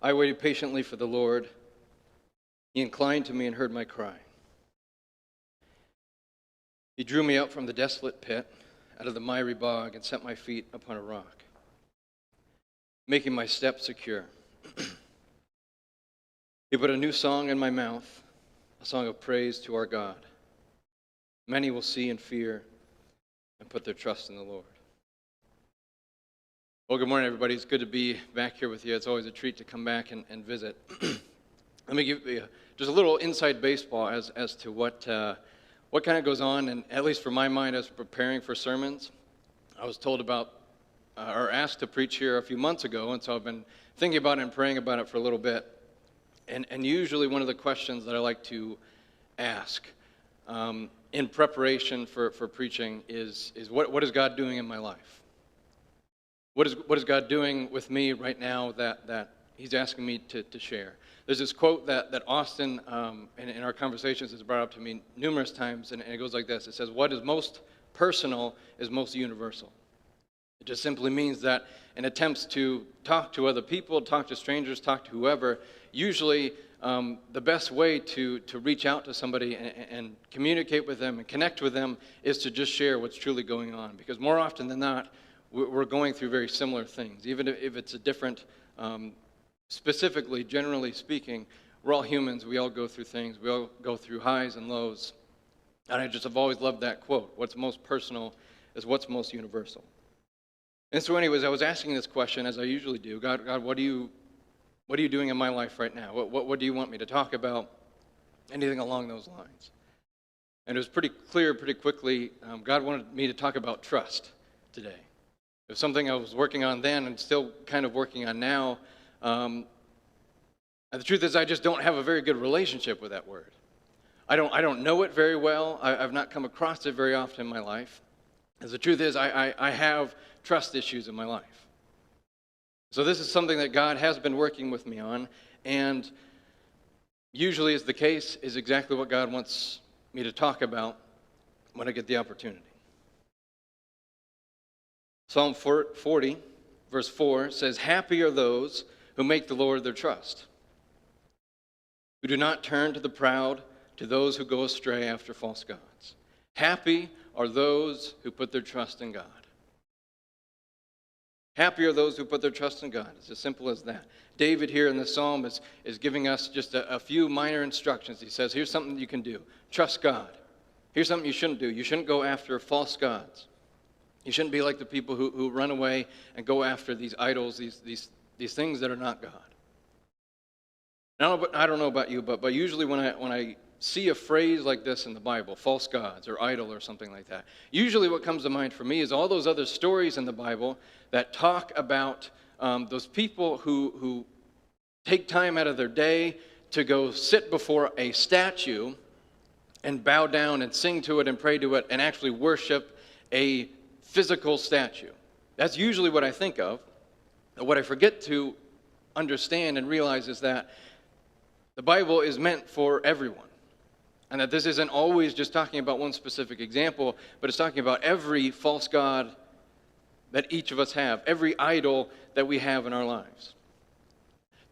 I waited patiently for the Lord. He inclined to me and heard my cry. He drew me up from the desolate pit, out of the miry bog, and set my feet upon a rock, making my steps secure. He put a new song in my mouth, a song of praise to our God. Many will see and fear and put their trust in the Lord. Well, good morning, everybody. It's good to be back here with you. It's always a treat to come back and visit. Let me give you just a little inside baseball as to what kind of goes on, and at least for my mind as preparing for sermons. I was told about, or asked to preach here a few months ago, and so I've been thinking about it and praying about it for a little bit. And usually one of the questions that I like to ask in preparation for preaching is what is God doing in my life? What is God doing with me right now that He's asking me to share? There's this quote that Austin, in our conversations, has brought up to me numerous times, and it goes like this. It says, what is most personal is most universal. It just simply means that in attempts to talk to other people, talk to strangers, talk to whoever, usually the best way to reach out to somebody and communicate with them and connect with them is to just share what's truly going on. Because more often than not, we're going through very similar things. Even if it's a different, specifically, generally speaking, we're all humans. We all go through things. We all go through highs and lows. And I just have always loved that quote. What's most personal is what's most universal. And so anyways, I was asking this question, as I usually do. God, what are you doing in my life right now? What do you want me to talk about? Anything along those lines. And it was pretty clear pretty quickly, God wanted me to talk about trust today. It was something I was working on then and still kind of working on now. And the truth is I just don't have a very good relationship with that word. I don't know it very well. I've not come across it very often in my life. As the truth is, I have trust issues in my life. So this is something that God has been working with me on, and usually is the case, is exactly what God wants me to talk about when I get the opportunity. Psalm 40, verse 4 says, "Happy are those who make the Lord their trust, who do not turn to the proud, to those who go astray after false gods. Happy are those who put their trust in God." Happy are those who put their trust in God. It's as simple as that. David here in the psalm is giving us just a few minor instructions. He says, here's something you can do. Trust God. Here's something you shouldn't do. You shouldn't go after false gods. You shouldn't be like the people who run away and go after these idols, these things that are not God. I don't know about you, but usually when I see a phrase like this in the Bible, false gods or idol or something like that, usually what comes to mind for me is all those other stories in the Bible that talk about those people who take time out of their day to go sit before a statue and bow down and sing to it and pray to it and actually worship a physical statue. That's usually what I think of. What I forget to understand and realize is that the Bible is meant for everyone. And that this isn't always just talking about one specific example, but it's talking about every false god that each of us have, every idol that we have in our lives.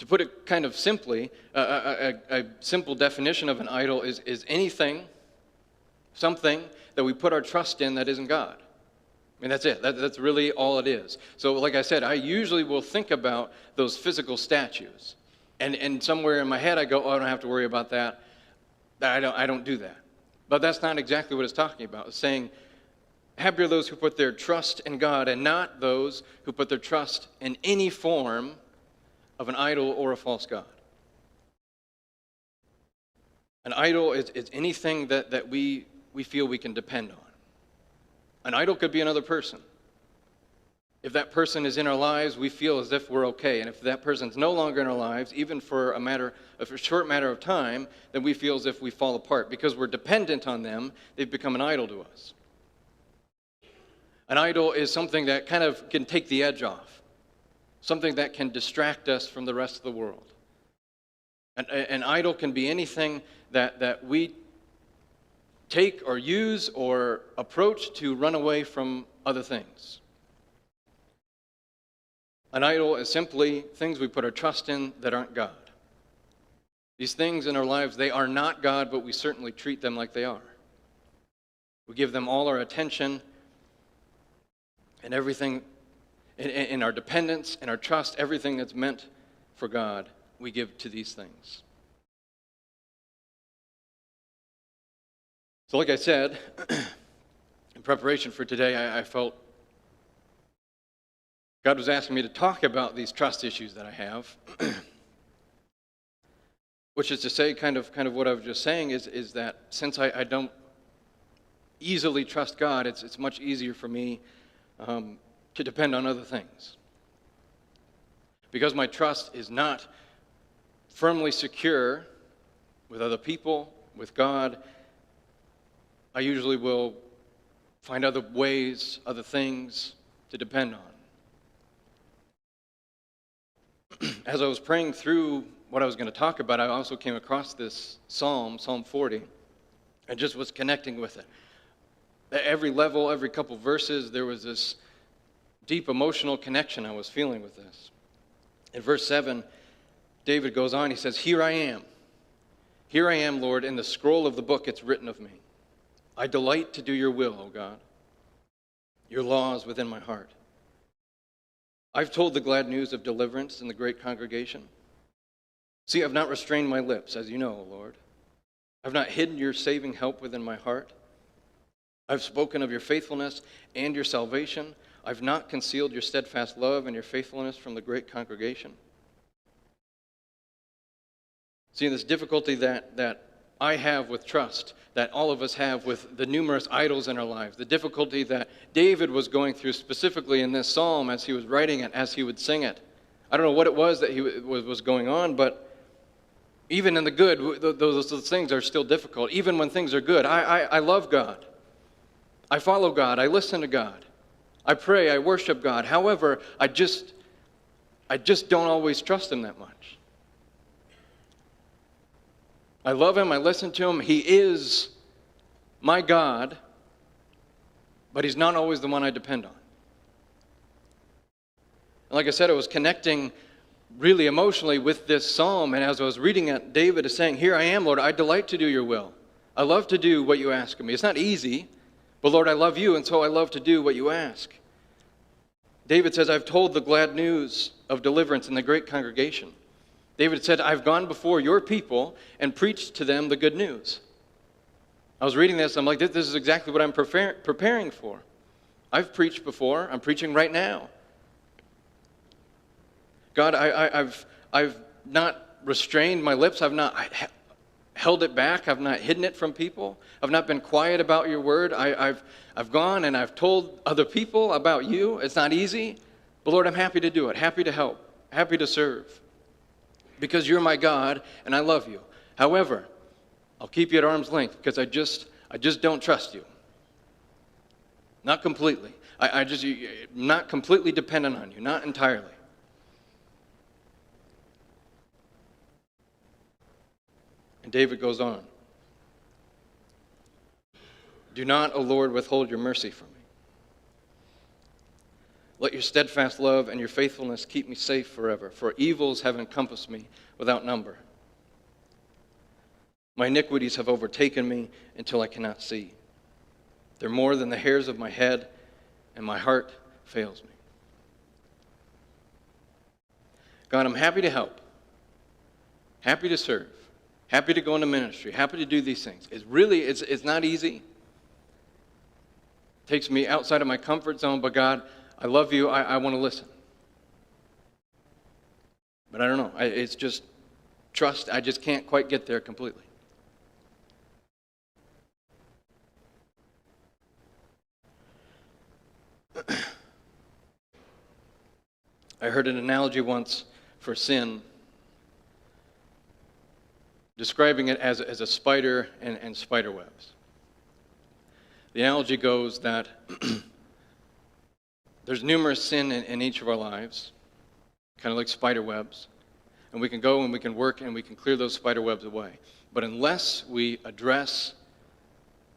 To put it kind of simply, a simple definition of an idol is anything, something that we put our trust in that isn't God. I mean, that's it. That's really all it is. So like I said, I usually will think about those physical statues. And somewhere in my head I go, oh, I don't have to worry about that. I don't do that. But that's not exactly what it's talking about. It's saying, happy are those who put their trust in God and not those who put their trust in any form of an idol or a false god. An idol is anything that we feel we can depend on. An idol could be another person. If that person is in our lives, we feel as if we're okay. And if that person's no longer in our lives, even for a short matter of time, then we feel as if we fall apart. Because we're dependent on them, they've become an idol to us. An idol is something that kind of can take the edge off. Something that can distract us from the rest of the world. An idol can be anything that we take or use or approach to run away from other things. An idol is simply things we put our trust in that aren't God. These things in our lives, they are not God, but we certainly treat them like they are. We give them all our attention and everything, in our dependence and our trust, everything that's meant for God, we give to these things. So like I said, in preparation for today, I felt God was asking me to talk about these trust issues that I have. Which is to say, kind of what I was just saying is that since I don't easily trust God, it's much easier for me to depend on other things. Because my trust is not firmly secure with other people, with God, I usually will find other ways, other things to depend on. As I was praying through what I was going to talk about, I also came across this Psalm 40, and just was connecting with it. At every level, every couple verses, there was this deep emotional connection I was feeling with this. In verse 7, David goes on, he says, Here I am, Lord, in the scroll of the book it's written of me. I delight to do your will, O God. Your law is within my heart. I've told the glad news of deliverance in the great congregation. See, I've not restrained my lips, as you know, O Lord. I've not hidden your saving help within my heart. I've spoken of your faithfulness and your salvation. I've not concealed your steadfast love and your faithfulness from the great congregation. See, this difficulty that I have with trust, that all of us have with the numerous idols in our lives, the difficulty that David was going through specifically in this psalm as he was writing it, as he would sing it. I don't know what it was that was going on, but even in the good, those things are still difficult. Even when things are good, I love God. I follow God. I listen to God. I pray. I worship God. However, I just don't always trust Him that much. I love Him. I listen to Him. He is my God, but He's not always the one I depend on. And like I said, I was connecting really emotionally with this psalm, and as I was reading it, David is saying, Here I am, Lord. I delight to do your will. I love to do what you ask of me. It's not easy, but Lord, I love you, and so I love to do what you ask. David says, I've told the glad news of deliverance in the great congregation. David said, I've gone before your people and preached to them the good news. I was reading this, I'm like, this is exactly what I'm preparing for. I've preached before, I'm preaching right now. God, I've not restrained my lips, I've not held it back, I've not hidden it from people, I've not been quiet about your word. I've gone and I've told other people about you. It's not easy, but Lord, I'm happy to do it, happy to help, happy to serve. Because you're my God and I love you. However, I'll keep you at arm's length because I just don't trust you. Not completely. I'm not completely dependent on you, not entirely. And David goes on. Do not, O Lord, withhold your mercy from me. Let your steadfast love and your faithfulness keep me safe forever, for evils have encompassed me without number. My iniquities have overtaken me until I cannot see. They're more than the hairs of my head, and my heart fails me. God, I'm happy to help, happy to serve, happy to go into ministry, happy to do these things. It's not easy. It takes me outside of my comfort zone, but God, I love you. I want to listen. But I don't know. It's just trust. I just can't quite get there completely. I heard an analogy once for sin, describing it as a spider and spider webs. The analogy goes that there's numerous sin in each of our lives, kind of like spider webs. And we can go and we can work and we can clear those spider webs away. But unless we address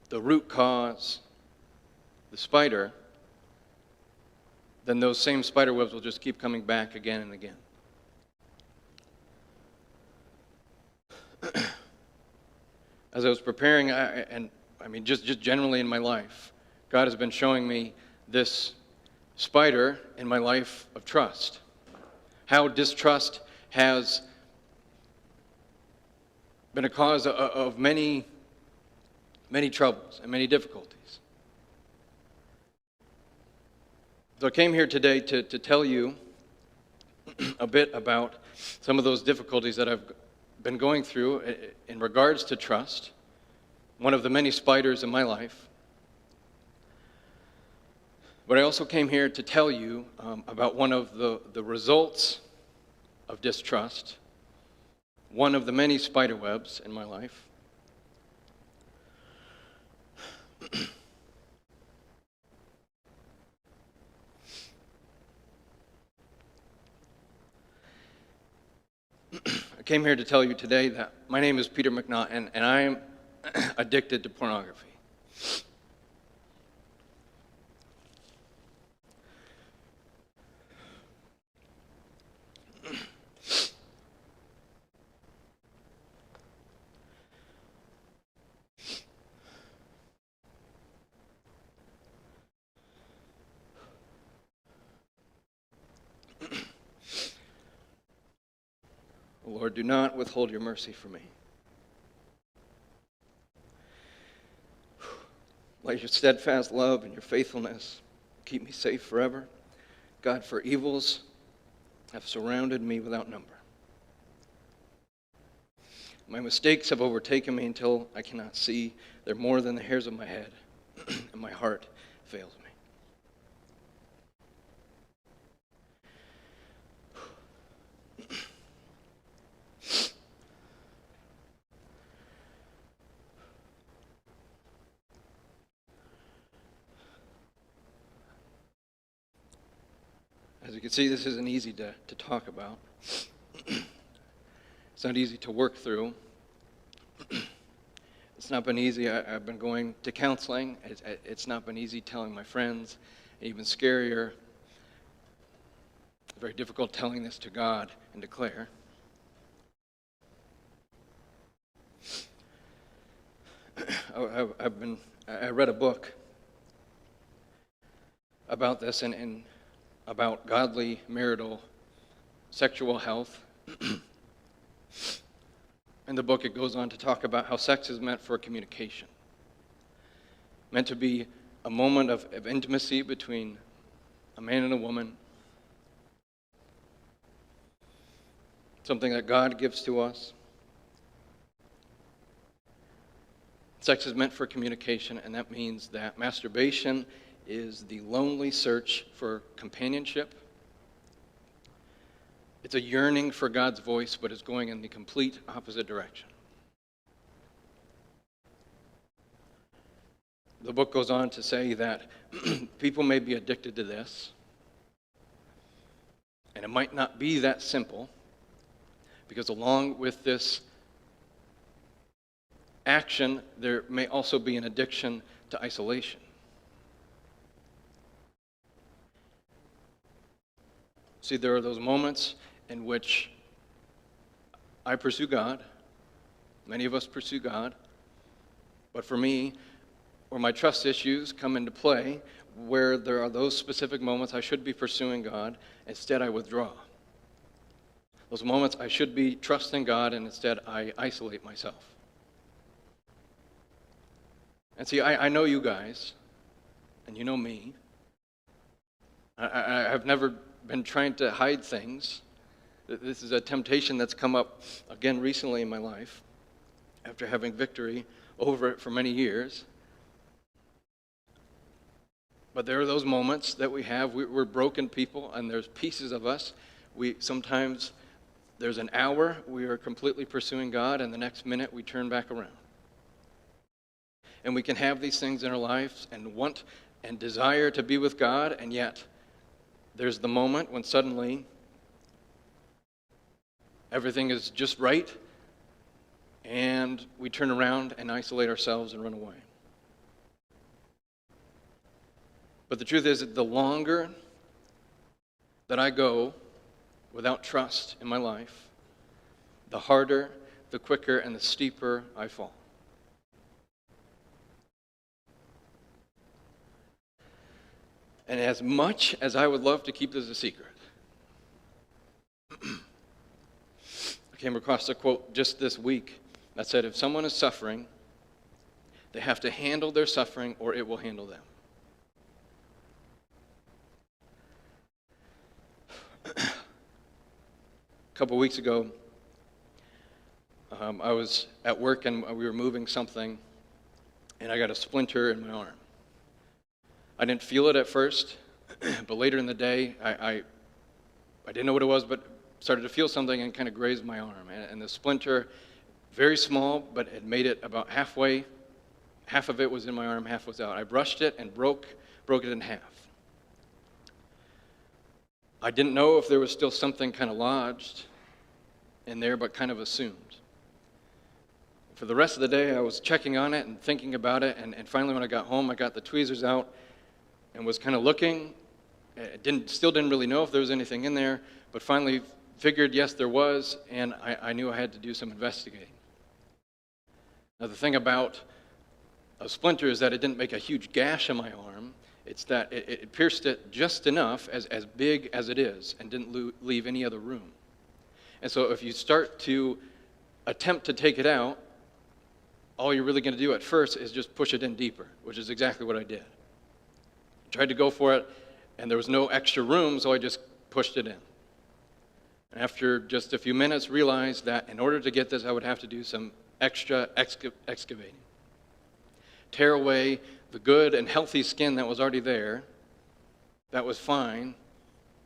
the root cause, the spider, then those same spider webs will just keep coming back again and again. As I was preparing, just generally in my life, God has been showing me this spider in my life of trust. How distrust has been a cause of many, many troubles and many difficulties. So I came here today to tell you a bit about some of those difficulties that I've been going through in regards to trust, one of the many spiders in my life. But I also came here to tell you about one of the results of distrust, one of the many spider webs in my life. I came here to tell you today that my name is Peter McNaught, and I am addicted to pornography. Lord, do not withhold your mercy from me. Let your steadfast love and your faithfulness keep me safe forever. God, for evils have surrounded me without number. My mistakes have overtaken me until I cannot see. They're more than the hairs of my head, and my heart fails me. As you can see, this isn't easy to talk about. It's not easy to work through. It's not been easy. I've been going to counseling. It's not been easy telling my friends. Even scarier, very difficult telling this to God and declare. I read a book about this and about godly marital sexual health. In the book, it goes on to talk about how sex is meant for communication, meant to be a moment of intimacy between a man and a woman, something that God gives to us. Sex is meant for communication, and that means that masturbation is the lonely search for companionship. It's a yearning for God's voice, but it's going in the complete opposite direction. The book goes on to say that people may be addicted to this, and it might not be that simple, because along with this action, there may also be an addiction to isolation. See, there are those moments in which I pursue God. Many of us pursue God. But for me, where my trust issues come into play, where there are those specific moments I should be pursuing God, instead I withdraw. Those moments I should be trusting God, and instead I isolate myself. And see, I know you guys, and you know me. I've never been trying to hide things. This is a temptation that's come up again recently in my life, after having victory over it for many years. But there are those moments that we have. We're broken people, and there's pieces of us. Sometimes there's an hour we are completely pursuing God, and the next minute we turn back around. And we can have these things in our lives and want and desire to be with God, and yet there's the moment when suddenly everything is just right, and we turn around and isolate ourselves and run away. But the truth is that the longer that I go without trust in my life, the harder, the quicker, and the steeper I fall. And as much as I would love to keep this a secret, I came across a quote just this week that said, if someone is suffering, they have to handle their suffering or it will handle them. A couple weeks ago, I was at work and we were moving something, and I got a splinter in my arm. I didn't feel it at first, but later in the day, I didn't know what it was, but started to feel something and kind of grazed my arm. And the splinter, very small, but it made it about halfway. Half of it was in my arm, half was out. I brushed it and broke it in half. I didn't know if there was still something kind of lodged in there, but kind of assumed. For the rest of the day, I was checking on it and thinking about it, and finally when I got home, I got the tweezers out and was kind of looking. Still didn't really know if there was anything in there, but finally figured, yes, there was, and I knew I had to do some investigating. Now, the thing about a splinter is that it didn't make a huge gash on my arm. It's that it pierced it just enough, as big as it is, and didn't leave any other room. And so if you start to attempt to take it out, all you're really going to do at first is just push it in deeper, which is exactly what I did. Tried to go for it, and there was no extra room, so I just pushed it in. After just a few minutes, realized that in order to get this, I would have to do some extra excavating. Tear away the good and healthy skin that was already there, that was fine,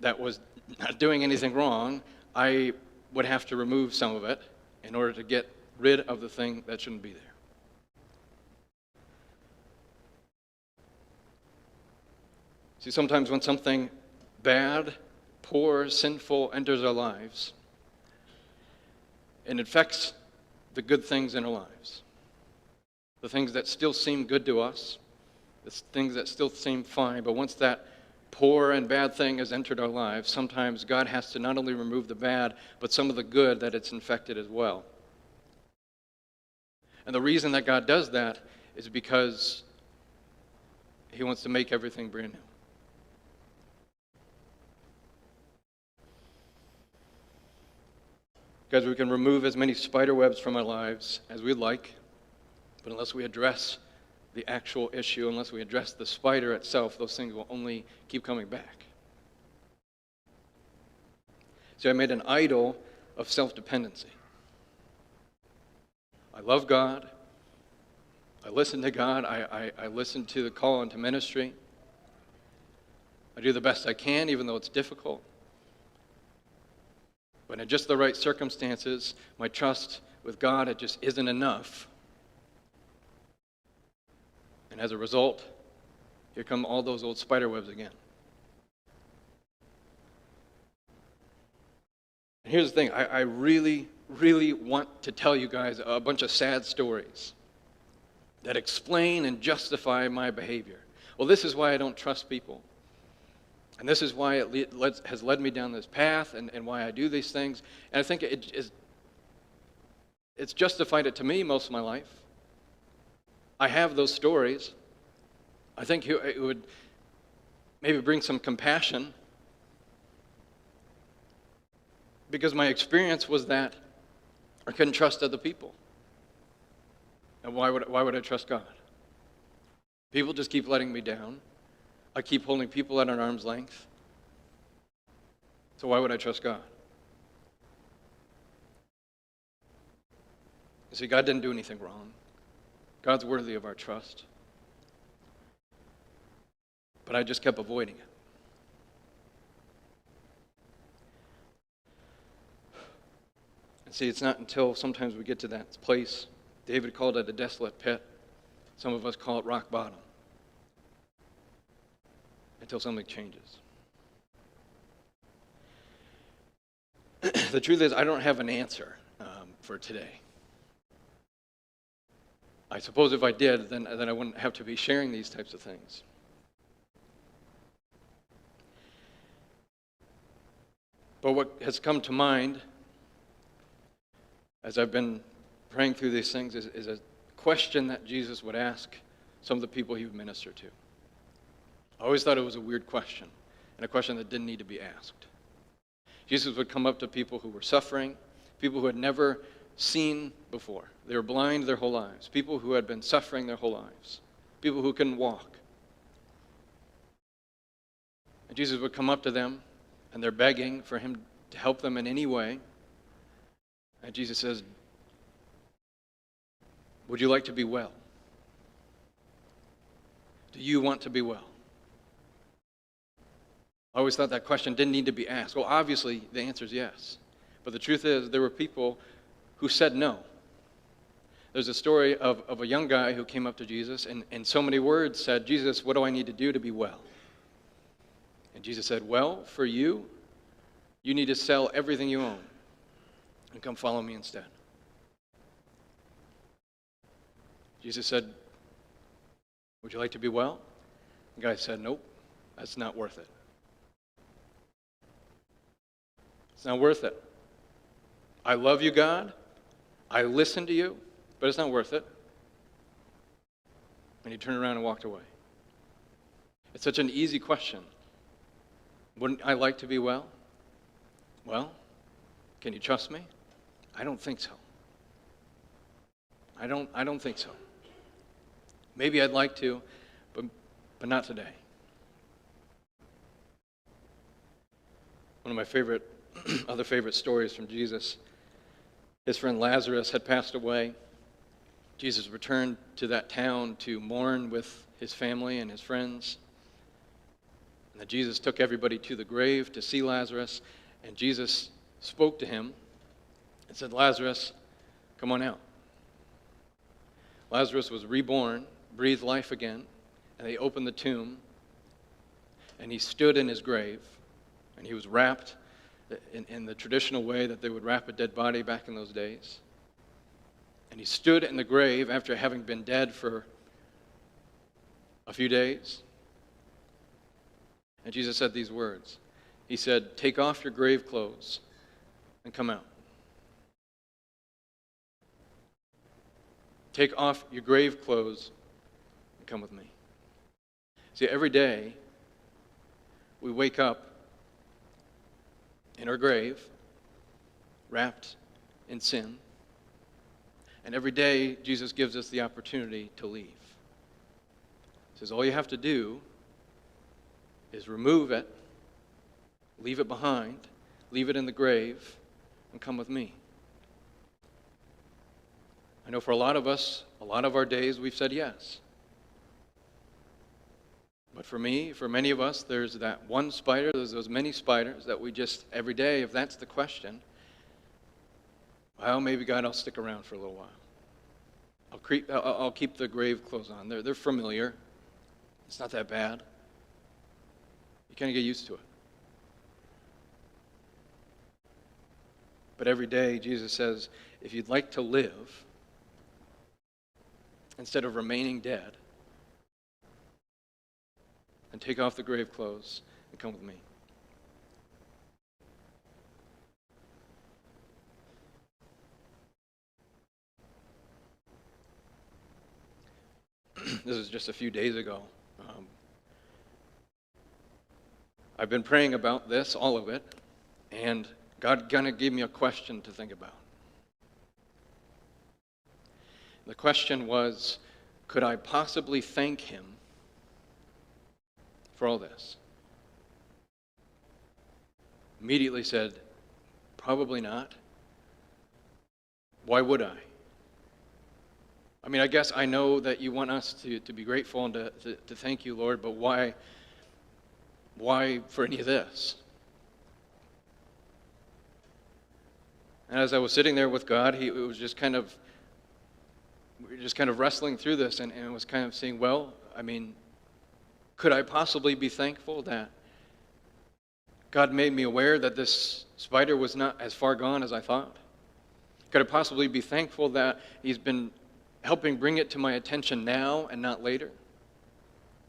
that was not doing anything wrong. I would have to remove some of it in order to get rid of the thing that shouldn't be there. See, sometimes when something bad, poor, sinful enters our lives, it infects the good things in our lives. The things that still seem good to us, the things that still seem fine, but once that poor and bad thing has entered our lives, sometimes God has to not only remove the bad, but some of the good that it's infected as well. And the reason that God does that is because He wants to make everything brand new. Guys, we can remove as many spider webs from our lives as we'd like, but unless we address the actual issue, unless we address the spider itself, those things will only keep coming back. See, I made an idol of self-dependency. I love God. I listen to God. I listen to the call into ministry. I do the best I can, even though it's difficult. But in just the right circumstances, my trust with God, it just isn't enough. And as a result, here come all those old spider webs again. And here's the thing, I really, really want to tell you guys a bunch of sad stories that explain and justify my behavior. Well, this is why I don't trust people. And this is why it has led me down this path and why I do these things. And I think it's justified it to me most of my life. I have those stories. I think it would maybe bring some compassion, because my experience was that I couldn't trust other people. And why would I trust God? People just keep letting me down. I keep holding people at an arm's length. So why would I trust God? You see, God didn't do anything wrong. God's worthy of our trust. But I just kept avoiding it. And see, it's not until sometimes we get to that place. David called it a desolate pit. Some of us call it rock bottom. Until something changes. The truth is, I don't have an answer for today. I suppose if I did, then I wouldn't have to be sharing these types of things. But what has come to mind as I've been praying through these things is a question that Jesus would ask some of the people he would minister to. I always thought it was a weird question, and a question that didn't need to be asked. Jesus would come up to people who were suffering, people who had never seen before. They were blind their whole lives, people who had been suffering their whole lives, people who couldn't walk. And Jesus would come up to them, and they're begging for him to help them in any way. And Jesus says, would you like to be well? Do you want to be well? I always thought that question didn't need to be asked. Well, obviously, the answer is yes. But the truth is, there were people who said no. There's a story of a young guy who came up to Jesus and in so many words said, Jesus, what do I need to do to be well? And Jesus said, well, for you, you need to sell everything you own and come follow me instead. Jesus said, would you like to be well? The guy said, nope, that's not worth it. It's not worth it. I love you, God. I listen to you, but it's not worth it. And he turned around and walked away. It's such an easy question. Wouldn't I like to be well? Well, can you trust me? I don't think so. I don't think so. Maybe I'd like to, but not today. One of my other favorite stories from Jesus, his friend Lazarus had passed away. Jesus returned to that town to mourn with his family and his friends. And then Jesus took everybody to the grave to see Lazarus, and Jesus spoke to him and said, Lazarus, come on out. Lazarus was reborn, breathed life again, and they opened the tomb, and he stood in his grave, and he was wrapped in the traditional way that they would wrap a dead body back in those days. And he stood in the grave after having been dead for a few days. And Jesus said these words. He said, take off your grave clothes and come out. Take off your grave clothes and come with me. See, every day we wake up in our grave, wrapped in sin. And every day, Jesus gives us the opportunity to leave. He says, all you have to do is remove it, leave it behind, leave it in the grave, and come with me. I know for a lot of us, a lot of our days, we've said yes. But for me, for many of us, there's that one spider, there's those many spiders that we just, every day, if that's the question, well, maybe God, I'll stick around for a little while. I'll keep the grave clothes on. They're familiar. It's not that bad. You kind of get used to it. But every day, Jesus says, if you'd like to live, instead of remaining dead, and take off the grave clothes and come with me. This is just a few days ago. I've been praying about this, all of it, and God kind of gave me a question to think about. The question was, could I possibly thank him for all this? Immediately said, probably not. Why would I? I mean, I guess I know that you want us to be grateful and to thank you, Lord, but why for any of this? And as I was sitting there with God, we were just kind of wrestling through this, and it was kind of saying, well, I mean, could I possibly be thankful that God made me aware that this spider was not as far gone as I thought? Could I possibly be thankful that he's been helping bring it to my attention now and not later?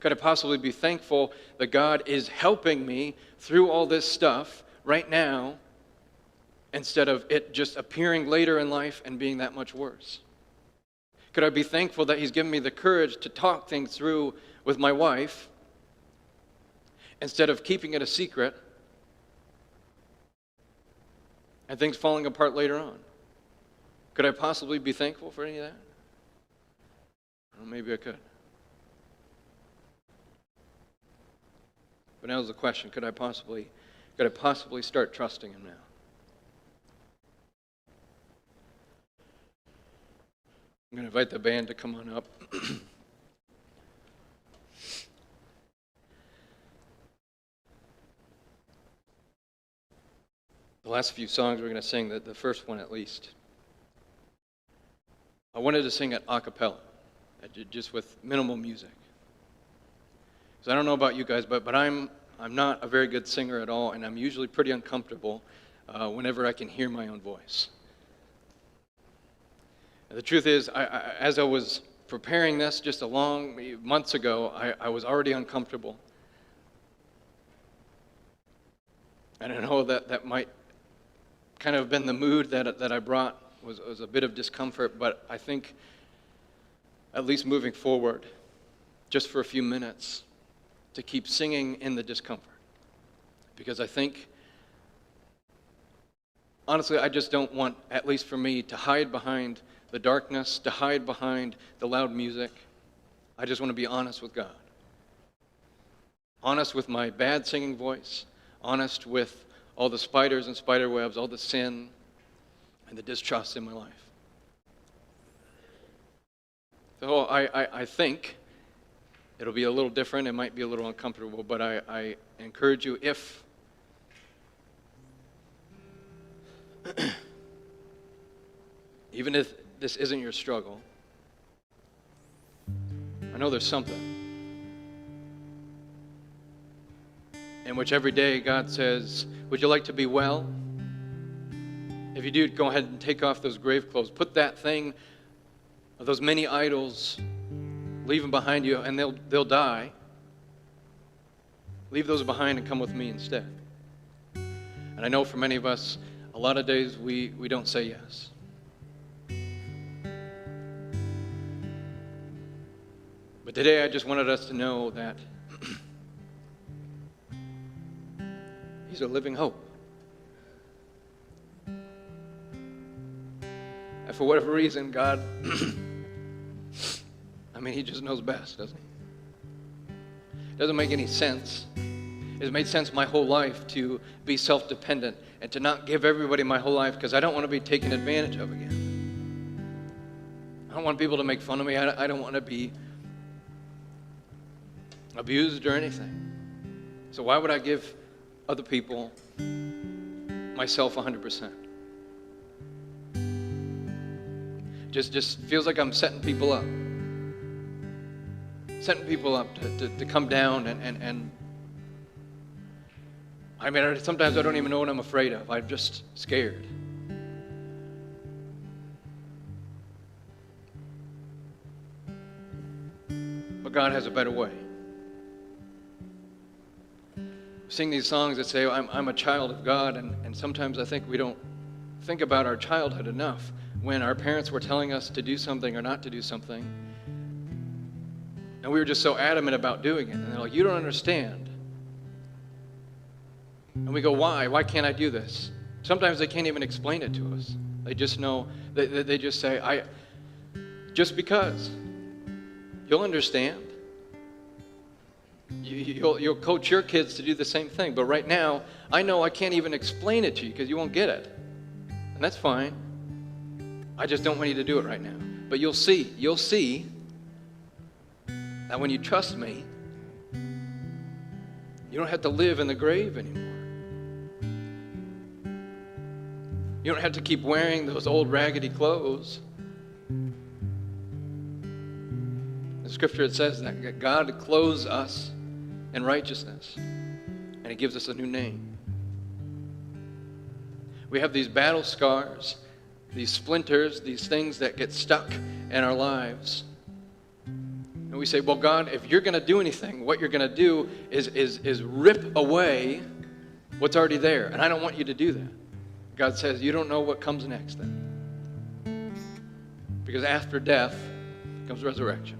Could I possibly be thankful that God is helping me through all this stuff right now instead of it just appearing later in life and being that much worse? Could I be thankful that He's given me the courage to talk things through with my wife instead of keeping it a secret and things falling apart later on? Could I possibly be thankful for any of that? Well, maybe I could. But now's the question, could I possibly start trusting Him now? I'm going to invite the band to come on up. The last few songs we're going to sing, the first one at least, I wanted to sing it a cappella, just with minimal music. Because I don't know about you guys, but I'm not a very good singer at all, and I'm usually pretty uncomfortable whenever I can hear my own voice. And the truth is, as I was preparing this just months ago, I was already uncomfortable. And I know that might kind of have been the mood that I brought, was a bit of discomfort, but I think at least moving forward, just for a few minutes, to keep singing in the discomfort. Because I think, honestly, I just don't want, at least for me, to hide behind the darkness, to hide behind the loud music. I just want to be honest with God. Honest with my bad singing voice, honest with all the spiders and spider webs, all the sin and the distrust in my life. So I think it'll be a little different. It might be a little uncomfortable, but I encourage you, if even if this isn't your struggle, I know there's something in which every day God says, would you like to be well? If you do, go ahead and take off those grave clothes. Put that thing, those many idols, leave them behind you, and they'll die. Leave those behind and come with me instead. And I know for many of us, a lot of days we don't say yes. But today I just wanted us to know that He's a living hope. And for whatever reason, God, He just knows best, doesn't He? It doesn't make any sense. It's made sense my whole life to be self-dependent and to not give everybody my whole life because I don't want to be taken advantage of again. I don't want people to make fun of me. I don't want to be abused or anything. So why would I give other people myself 100%? Just feels like I'm setting people up. Setting people up to come down and sometimes I don't even know what I'm afraid of. I'm just scared. But God has a better way. Sing these songs that say, I'm a child of God, and sometimes I think we don't think about our childhood enough when our parents were telling us to do something or not to do something, and we were just so adamant about doing it, and they're like, you don't understand. And we go, why? Why can't I do this? Sometimes they can't even explain it to us. They just know, they just say, just because. You'll understand. You'll coach your kids to do the same thing. But right now, I know I can't even explain it to you because you won't get it. And that's fine. I just don't want you to do it right now. But you'll see that when you trust me, you don't have to live in the grave anymore. You don't have to keep wearing those old raggedy clothes. In Scripture it says that God clothes us in righteousness, and He gives us a new name. We have these battle scars, these splinters, these things that get stuck in our lives. And we say, well, God, if you're going to do anything, what you're going to do is rip away what's already there. And I don't want you to do that. God says, you don't know what comes next then. Because after death comes resurrection.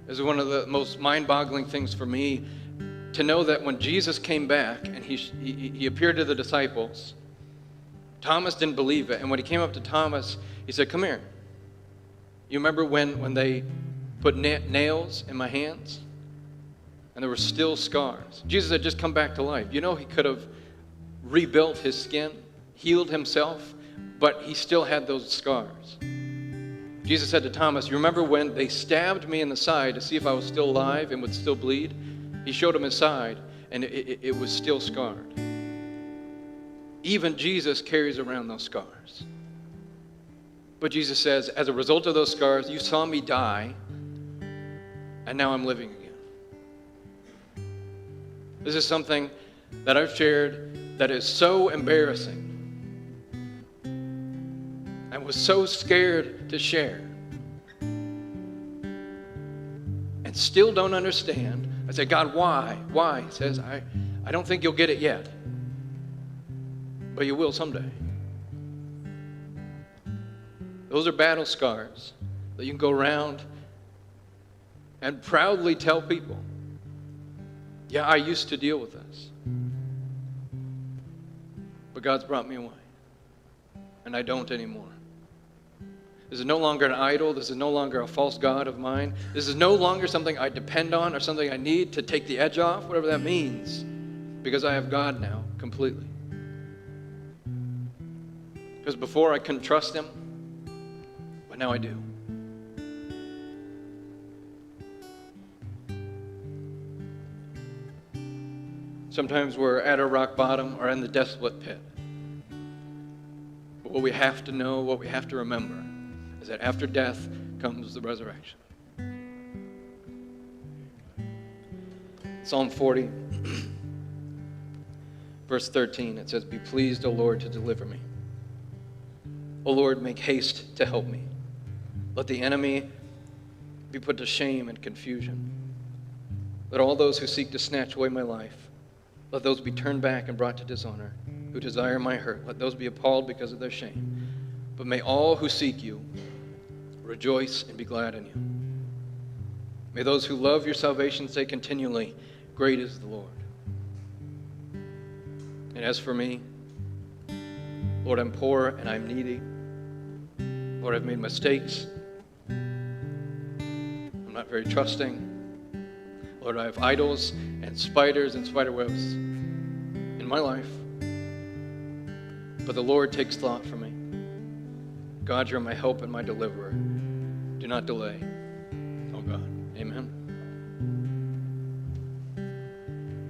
This is one of the most mind-boggling things for me, to know that when Jesus came back and he appeared to the disciples, Thomas didn't believe it. And when he came up to Thomas, he said, come here. You remember when they put nails in my hands? And there were still scars. Jesus had just come back to life. You know, he could have rebuilt his skin, healed himself, but he still had those scars. Jesus said to Thomas, you remember when they stabbed me in the side to see if I was still alive and would still bleed? He showed him his side, and it was still scarred. Even Jesus carries around those scars. But Jesus says, as a result of those scars, you saw me die, and now I'm living again. This is something that I've shared that is so embarrassing. I was so scared to share. And still don't understand. I say, God, why? Why? He says, I don't think you'll get it yet. But you will someday. Those are battle scars that you can go around and proudly tell people, yeah, I used to deal with this. But God's brought me away. And I don't anymore. This is no longer an idol. This is no longer a false god of mine. This is no longer something I depend on or something I need to take the edge off, whatever that means. Because I have God now, completely. Because before I couldn't trust him, but now I do. Sometimes we're at a rock bottom or in the desolate pit. But what we have to know, what we have to remember, is that after death comes the resurrection. Psalm 40, verse 13, it says, be pleased, O Lord, to deliver me. O Lord, make haste to help me. Let the enemy be put to shame and confusion. Let all those who seek to snatch away my life, let those be turned back and brought to dishonor, who desire my hurt. Let those be appalled because of their shame. But may all who seek you rejoice and be glad in you. May those who love your salvation say continually, great is the Lord. And as for me, Lord, I'm poor and I'm needy. Lord, I've made mistakes. I'm not very trusting. Lord, I have idols and spiders and spider webs in my life. But the Lord takes thought for me. God, you're my help and my deliverer. Do not delay.